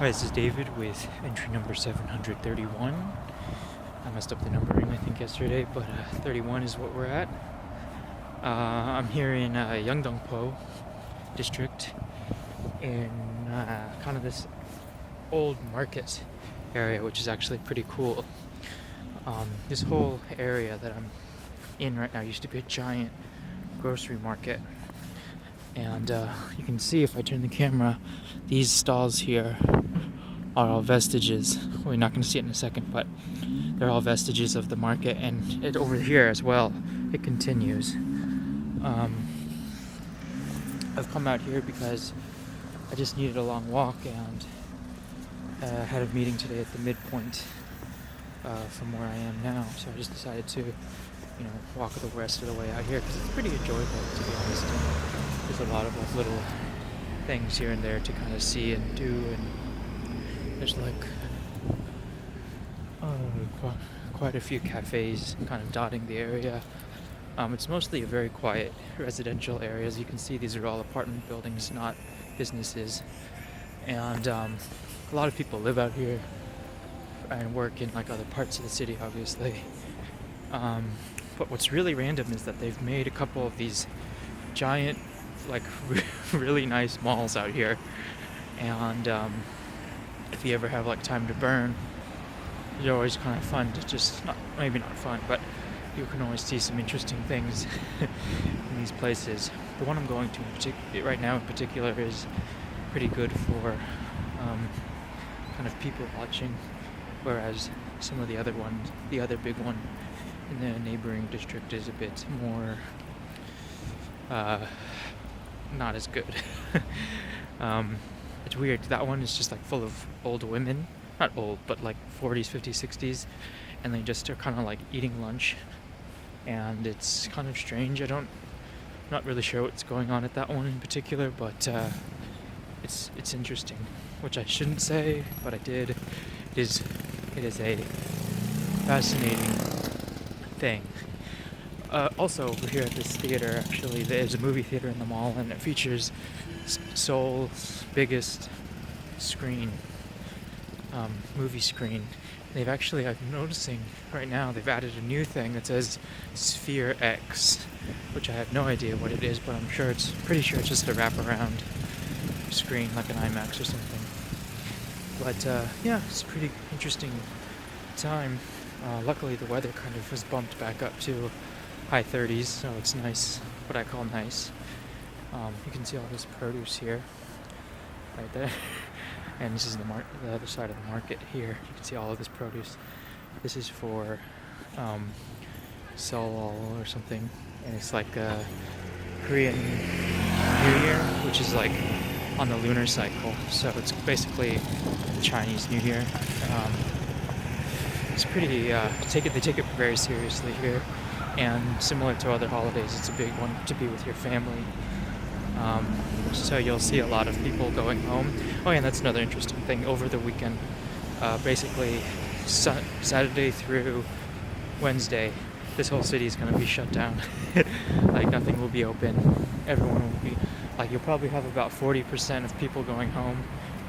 Hi, this is David with entry number 731. I messed up the numbering, I think, yesterday, but 31 is what we're at. I'm here in Yeongdongpo district in kind of this old market area, which is actually pretty cool. This whole area that I'm in right now used to be a giant grocery market. And you can see if I turn the camera, these stalls here are all vestiges. We're not going to see it in a second, but they're all vestiges of the market. And it over here as well, it continues. I've come out here because I just needed a long walk and had a meeting today at the midpoint from where I am now. So I just decided to, walk the rest of the way out here because it's pretty enjoyable, to be honest. There's a lot of little things here and there to kind of see and do, and there's quite a few cafes kind of dotting the area. It's mostly a very quiet residential area. As you can see, these are all apartment buildings, not businesses, and a lot of people live out here and work in other parts of the city, obviously. But what's really random is that they've made a couple of these giant really nice malls out here, and if you ever have time to burn, it's always kind of fun to just maybe not fun, but you can always see some interesting things in these places. The one I'm going to right now in particular is pretty good for kind of people watching, whereas some of the other ones, the other big one in the neighboring district, is a bit more not as good. It's weird. That one is just full of old women, not old, but 40s, 50s, 60s, and they just are kind of eating lunch, and it's kind of strange. Not really sure what's going on at that one in particular, but it's interesting, which I shouldn't say, but I did. It is a fascinating thing. Also, over here at this theater, actually, there's a movie theater in the mall, and it features Seoul's biggest screen, movie screen. They've actually, I'm noticing right now, they've added a new thing that says Sphere X, which I have no idea what it is, but I'm pretty sure it's just a wraparound screen, like an IMAX or something. But yeah, it's a pretty interesting time. Luckily, the weather kind of was bumped back up to high 30s, so it's nice, what I call nice. You can see all this produce here, right there. And this is the other side of the market here. You can see all of this produce. This is for Seoul or something, and it's Korean New Year, which is on the lunar cycle. So it's basically the Chinese New Year. It's pretty. They take it very seriously here, and similar to other holidays, it's a big one to be with your family. So you'll see a lot of people going home. Oh yeah, and that's another interesting thing. Over the weekend, basically Saturday through Wednesday, this whole city is going to be shut down. Nothing will be open. Everyone will be you'll probably have about 40% of people going home.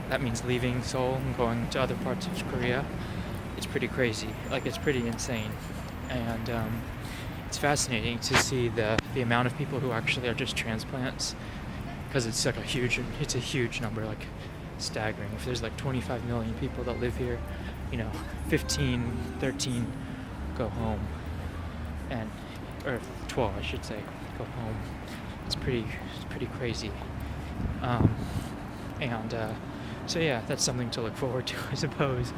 That means leaving Seoul and going to other parts of Korea. It's pretty crazy. It's pretty insane, and it's fascinating to see the amount of people who actually are just transplants, because it's a huge number, staggering. If there's 25 million people that live here, 13 go home, or 12 I should say, go home. It's pretty crazy. So yeah, that's something to look forward to, I suppose.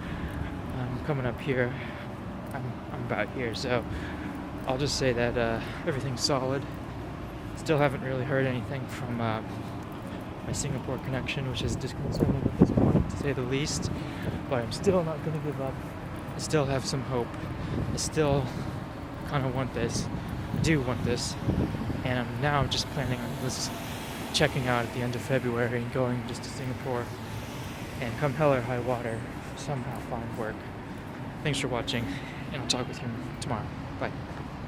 Coming up here, I'm about here, so I'll just say that everything's solid. Still haven't really heard anything from my Singapore connection, which is disconcerting at this point, to say the least. But I'm still not going to give up. I still have some hope. I still kind of want this. I do want this. And I'm now just planning on checking out at the end of February and going just to Singapore, and come hell or high water, somehow find work. Thanks for watching, and I'll talk with you tomorrow. Bye.